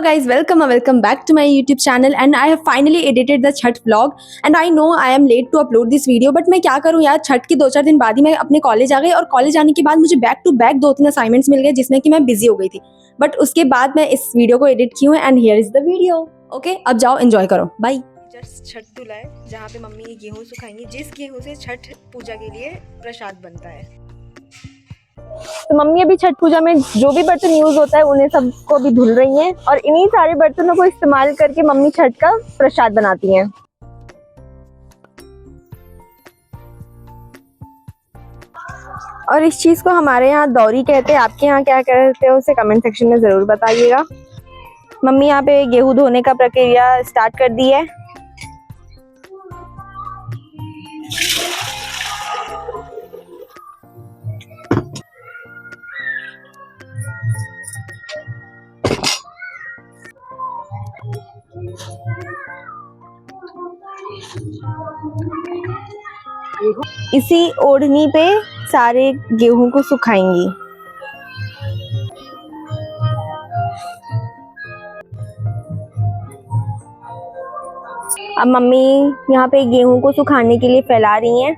guys, welcome back to my YouTube channel and I have finally edited the Chhath vlog and I know I am late to upload this video but मैं क्या करूँ यार, छठ के 2-4 दिन बाद ही मैं अपने कॉलेज आ गई और कॉलेज आने के बाद मुझे बैक टू बैक 2-3 असाइनमेंट्स मिल गए जिसमें कि मैं बिजी हो गई थी। बट उसके बाद मैं इस वीडियो को एडिट की हूँ and here is the video. Okay, अब जाओ एंजॉय करो, बाय। जस्ट छठ तुला है जहाँ पे मम्मी गेहूँ सुखाएंगी, जिस गेहूँ से छठ पूजा के लिए प्रसाद बनता है। तो मम्मी अभी छठ पूजा में जो भी बर्तन यूज होता है उन्हें सबको भी धुल रही हैं और इन्हीं सारे बर्तनों को इस्तेमाल करके मम्मी छठ का प्रसाद बनाती हैं। और इस चीज को हमारे यहाँ दौरी कहते हैं, आपके यहाँ क्या कहते हैं उसे कमेंट सेक्शन में जरूर बताइएगा। मम्मी यहाँ पे गेहूं धोने का प्रक्रिया स्टार्ट कर दी है। इसी ओढ़नी पे सारे गेहूं को सुखाएंगी। अब मम्मी यहाँ पे गेहूं को सुखाने के लिए फैला रही हैं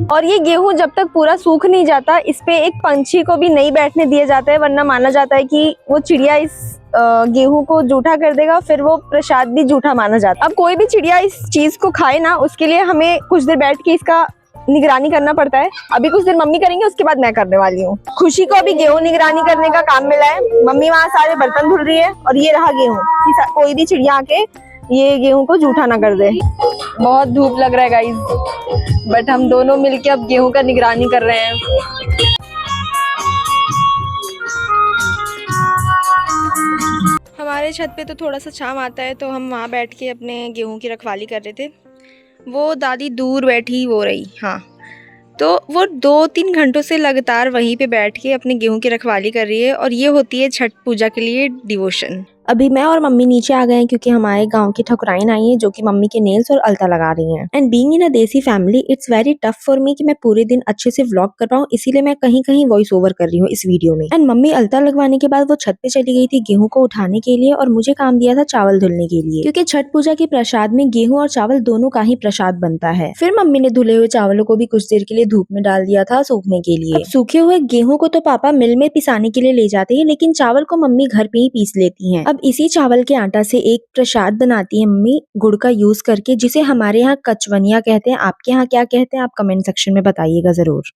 और ये गेहूं जब तक पूरा सूख नहीं जाता इस पे एक पंछी को भी नहीं बैठने दिया जाता है, वरना माना जाता है कि वो चिड़िया इस गेहूं को जूठा कर देगा, फिर वो प्रसाद भी जूठा माना जाता है। अब कोई भी चिड़िया इस चीज को खाए ना, उसके लिए हमें कुछ देर बैठ के इसका निगरानी करना पड़ता है। अभी कुछ देर मम्मी करेंगे, उसके बाद मैं करने वाली हूँ। खुशी को अभी गेहूं निगरानी करने का काम मिला है। मम्मी वहाँ सारे बर्तन धुल रही है और ये रहा गेहूं, कोई भी चिड़िया आके ये गेहूं को जूठा ना कर दे। बहुत धूप लग रहा है गाइस, बट हम दोनों मिलके अब गेहूं का निगरानी कर रहे हैं। हमारे छत पे तो थोड़ा सा छांव आता है तो हम वहाँ बैठ के अपने गेहूं की रखवाली कर रहे थे। वो दादी दूर बैठी वो रही, हाँ, तो वो 2-3 घंटों से लगातार वहीं पे बैठ के अपने गेहूं की रखवाली कर रही है और ये होती है छठ पूजा के लिए डिवोशन। अभी मैं और मम्मी नीचे आ गए हैं क्योंकि हमारे गांव की ठकुराइन आई हैं जो कि मम्मी के नेल्स और अलता लगा रही हैं। एंड बीइंग इन अ देसी family it's very tough for me कि मैं पूरे दिन अच्छे से व्लॉग कर पाऊँ, इसीलिए मैं कहीं कहीं वॉइस ओवर कर रही हूँ इस वीडियो में। एंड मम्मी अलता लगवाने के बाद वो छत पे चली गई थी गेहूं को उठाने के लिए और मुझे काम दिया था चावल धुलने के लिए, क्योंकि छठ पूजा के प्रसाद में गेहूं और चावल दोनों का ही प्रसाद बनता है। फिर मम्मी ने धुले हुए चावलों को भी कुछ देर के लिए धूप में डाल दिया था सूखने के लिए। सूखे हुए गेहूं को तो पापा मिल में पिसाने के लिए ले जाते हैं, लेकिन चावल को मम्मी घर पे ही पीस लेती हैं। अब इसी चावल के आटा से एक प्रसाद बनाती है मम्मी गुड़ का यूज करके, जिसे हमारे यहाँ कचवनिया कहते हैं। आपके यहाँ क्या कहते हैं आप कमेंट सेक्शन में बताइएगा जरूर।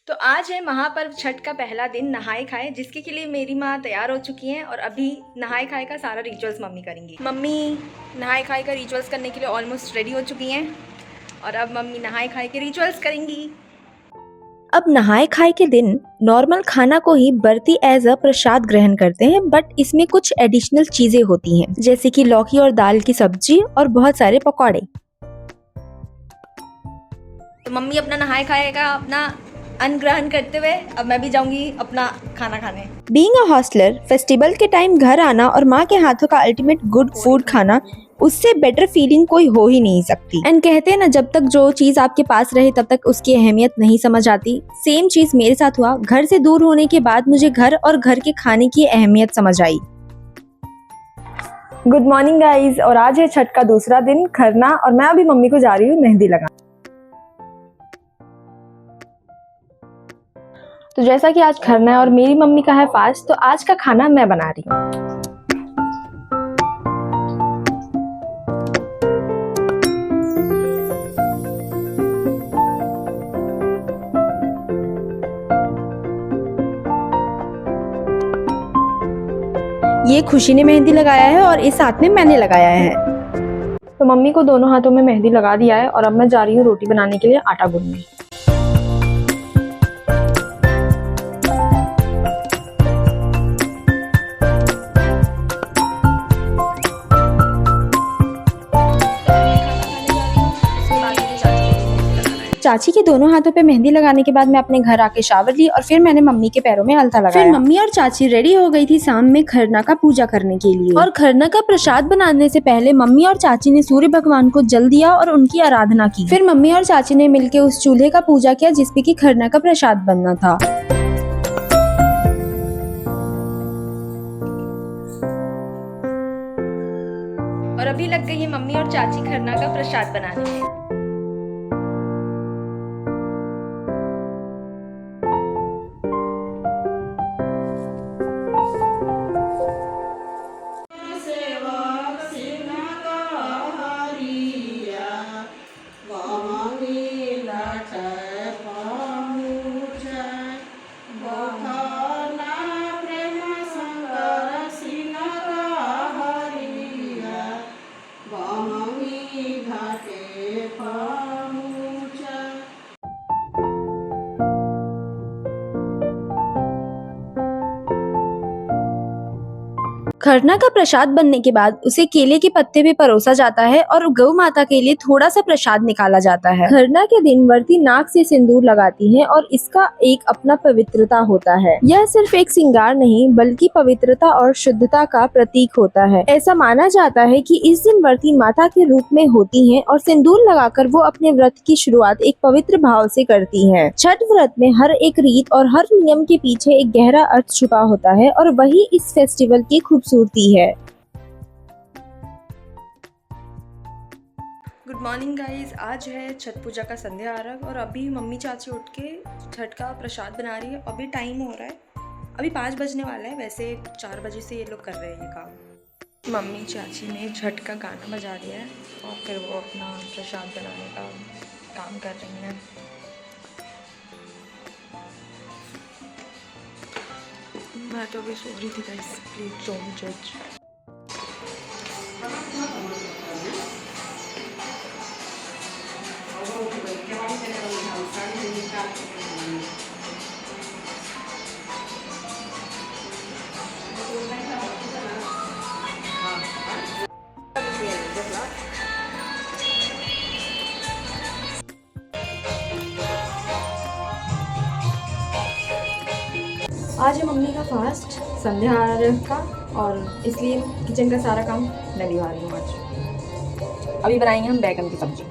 तो आज है महापर्व छठ का पहला दिन, नहाए खाए, जिसके लिए मेरी माँ तैयार हो चुकी हैं और अभी नहाए खाए का सारा रिचुअल्स मम्मी करेंगी। मम्मी नहाए खाए का रिचुअल्स करने के लिए ऑलमोस्ट रेडी हो चुकी हैं और अब मम्मी नहाए खाए के रिचुअल्स करेंगी। अब नहाए खाए के दिन नॉर्मल खाना को ही बरती एज अ प्रसाद ग्रहण करते हैं, बट इसमें कुछ एडिशनल चीजें होती हैं, जैसे कि लौकी और दाल की सब्जी और बहुत सारे पकौड़े। तो मम्मी अपना नहाए खाए का अपना अन्न ग्रहण करते हुए अब मैं भी जाऊंगी अपना खाना खाने। बीइंग अ हॉस्टलर, फेस्टिवल के टाइम घर आना और माँ के हाथों का अल्टीमेट गुड फूड खाना, उससे बेटर फीलिंग कोई हो ही नहीं सकती। एंड कहते हैं ना, जब तक जो चीज आपके पास रहे तब तक उसकी अहमियत नहीं समझ आती। सेम चीज मेरे साथ हुआ। घर से दूर होने के बाद मुझे घर और घर के खाने की अहमियत समझ आई। गुड मॉर्निंग गाइज, और आज है छठ का दूसरा दिन, खरना, और मैं अभी मम्मी को जा रही हूँ मेहंदी लगाने। तो जैसा कि आज खरना है और मेरी मम्मी का है फास्ट, तो आज का खाना मैं बना रही हूँ। ये खुशी ने मेहंदी लगाया है और इस हाथ में मैंने लगाया है। तो मम्मी को दोनों हाथों में मेहंदी लगा दिया है और अब मैं जा रही हूँ रोटी बनाने के लिए आटा गूंथने। चाची के दोनों हाथों पे मेहंदी लगाने के बाद मैं अपने घर आके शावर ली और फिर मैंने मम्मी के पैरों में अलता लगाया। फिर मम्मी और चाची रेडी हो गई थी शाम में खरना का पूजा करने के लिए। और खरना का प्रसाद बनाने से पहले मम्मी और चाची ने सूर्य भगवान को जल दिया और उनकी आराधना की। फिर मम्मी और चाची ने मिलकर उस चूल्हे का पूजा किया जिसपे की खरना का प्रसाद बनना था। और अभी लग गई है मम्मी और चाची खरना का प्रसाद बनाने में। खरना का प्रसाद बनने के बाद उसे केले के पत्ते पे परोसा जाता है और गौ माता के लिए थोड़ा सा प्रसाद निकाला जाता है। खरना के दिन व्रती नाक से सिंदूर लगाती है और इसका एक अपना पवित्रता होता है। यह सिर्फ एक श्रृंगार नहीं बल्कि पवित्रता और शुद्धता का प्रतीक होता है। ऐसा माना जाता है कि इस दिन व्रती माता के रूप में होती हैं और सिंदूर लगाकर वो अपने व्रत की शुरुआत एक पवित्र भाव से करती हैं। छठ व्रत में हर एक रीत और हर नियम के पीछे एक गहरा अर्थ छुपा होता है और वही इस फेस्टिवल की खूबसूरती है। गुड मॉर्निंग गाइस, आज है छठ पूजा का संध्या आरग और अभी मम्मी चाची उठ के छठ का प्रसाद बना रही है। अभी टाइम हो रहा है, अभी 5 बजने वाला है। वैसे 4 बजे से ये लोग कर रहे हैं ये काम। मम्मी चाची ने छठ का गाना बजा दिया है और फिर वो अपना प्रसाद बनाने का काम कर रही हैं। मैं तो अभी सो रही थी गाइस, प्लीज डोंट जज। आज है मम्मी का फास्ट संध्या आरग का और इसलिए किचन का सारा काम मैं निभा रही हूँ आज। अभी बनाएंगे हम बैगन की सब्जी।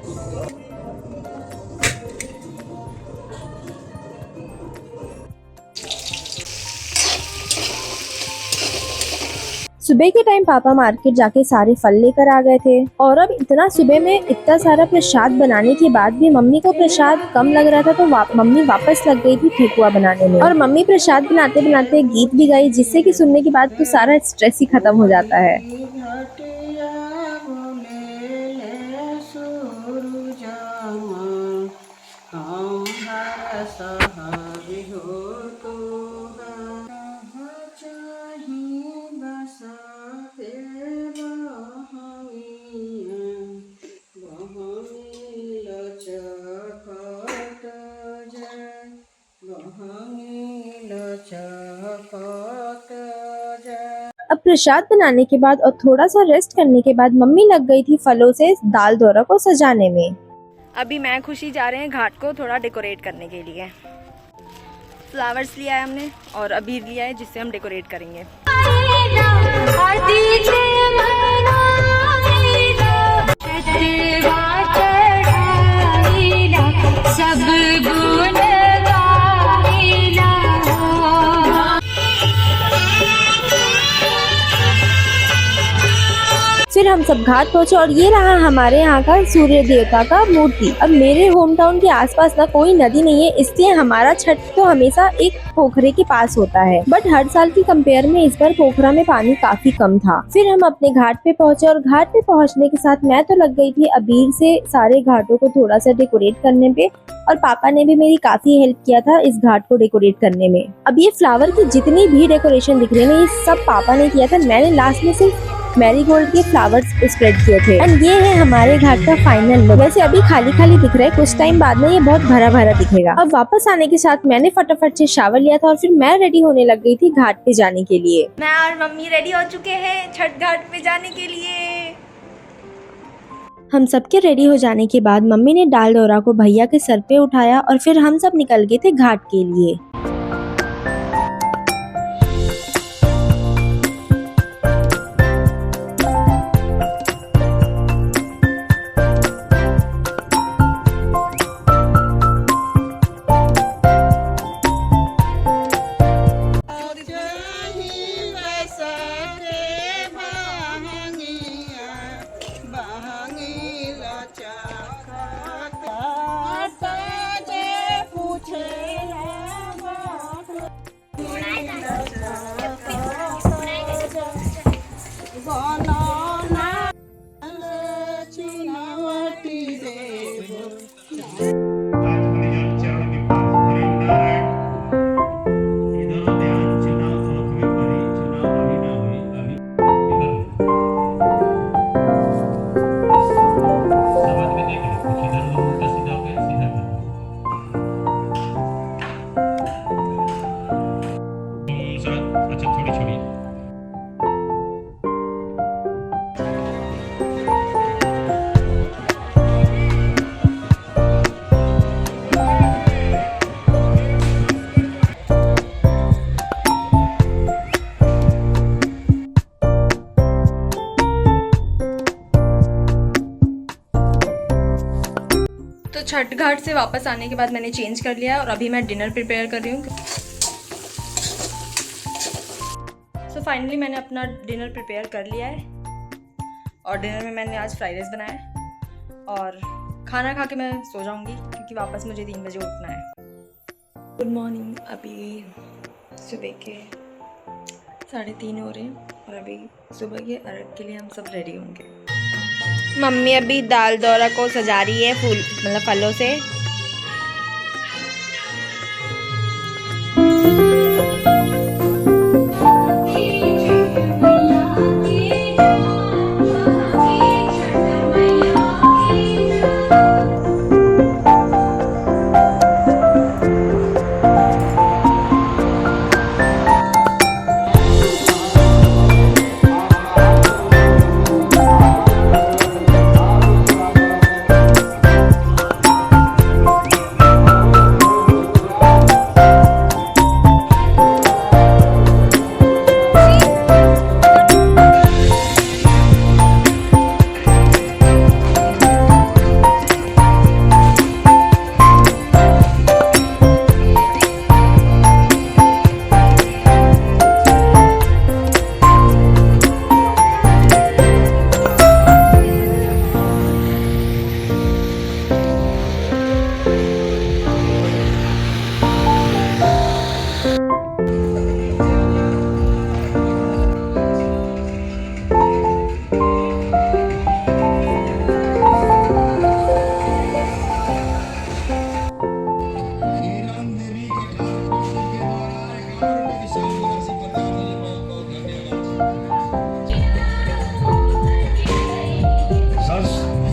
सुबह के टाइम पापा मार्केट जाके सारे फल लेकर आ गए थे और अब इतना सुबह में इतना सारा प्रसाद बनाने के बाद भी मम्मी को प्रसाद कम लग रहा था तो मम्मी वापस लग गई थी ठेकुआ बनाने में। और मम्मी प्रसाद बनाते बनाते गीत भी गाई जिससे कि सुनने के बाद तो सारा स्ट्रेस ही खत्म हो जाता है। अब प्रसाद बनाने के बाद और थोड़ा सा रेस्ट करने के बाद मम्मी लग गई थी फलों से दाल दौरा को सजाने में। अभी मैं खुशी जा रहे हैं घाट को थोड़ा डेकोरेट करने के लिए। फ्लावर्स लिया है हमने और अबीर लिया है जिससे हम डेकोरेट करेंगे। फिर हम सब घाट पहुंचे और ये रहा हमारे यहाँ का सूर्य देवता का मूर्ति। अब मेरे होम टाउन के आसपास ना कोई नदी नहीं है इसलिए हमारा छठ तो हमेशा एक पोखरे के पास होता है। बट हर साल की कंपेयर में इस बार पोखरा में पानी काफी कम था। फिर हम अपने घाट पे पहुंचे और घाट पे पहुंचने के साथ मैं तो लग गई थी अबीर से सारे घाटों को थोड़ा सा डेकोरेट करने पे और पापा ने भी मेरी काफी हेल्प किया था इस घाट को डेकोरेट करने में। अब ये फ्लावर की जितनी भी डेकोरेशन दिख रही है ये सब पापा ने किया था। मैंने लास्ट में सिर्फ मैरीगोल्ड के फ्लावर्स स्प्रेड किए थे। एंड ये है हमारे घाट का फाइनल लुक। वैसे अभी खाली खाली दिख रहा है, कुछ टाइम बाद में ये बहुत भरा भरा दिखेगा। अब वापस आने के साथ मैंने फटाफट से शावर लिया था और फिर मैं रेडी होने लग गई थी घाट पे जाने के लिए। मैं और मम्मी रेडी हो चुके हैं छठ घाट पे जाने के लिए। हम सबके रेडी हो जाने के बाद मम्मी ने डाल दौरा को भैया के सर पे उठाया और फिर हम सब निकल गए थे घाट के लिए। अच्छा थोड़ी छोड़ी तो छठ घाट से वापस आने के बाद मैंने चेंज कर लिया और अभी मैं डिनर प्रिपेयर कर रही हूँ। सो फाइनली मैंने अपना डिनर प्रिपेयर कर लिया है और डिनर में मैंने आज फ्राइड राइस बनाया है और खाना खा के मैं सो जाऊँगी क्योंकि वापस मुझे 3 बजे उठना है। गुड मॉर्निंग, अभी सुबह के 3:30 हो रहे हैं और अभी सुबह के अर्घ के लिए हम सब रेडी होंगे। मम्मी अभी दाल दौरा को सजा रही है फूल मतलब फलों से।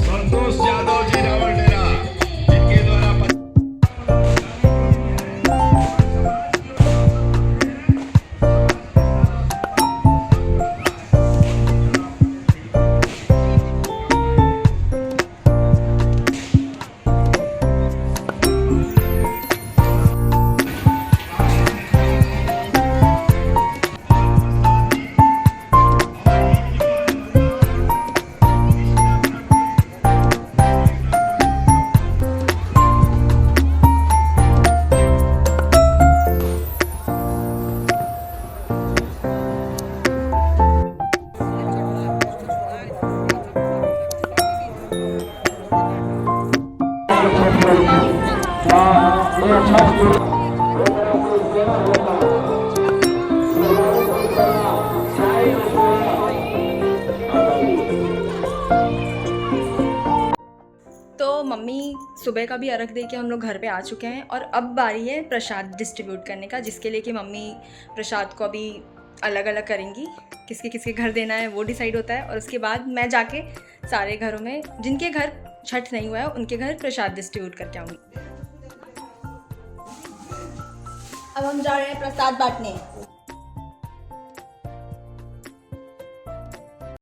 संतोष यादव जी रावण डेरा जिनके द्वारा तो मम्मी सुबह का भी अर्घ दे के हम लोग घर पे आ चुके हैं और अब बारी है प्रसाद डिस्ट्रीब्यूट करने का, जिसके लिए कि मम्मी प्रसाद को अभी अलग अलग करेंगी। किसके किसके घर देना है वो डिसाइड होता है और उसके बाद मैं जाके सारे घरों में जिनके घर छठ नहीं हुआ है उनके घर प्रसाद डिस्ट्रीब्यूट करके आऊँगी। अब हम जा रहे हैं प्रसाद बांटने।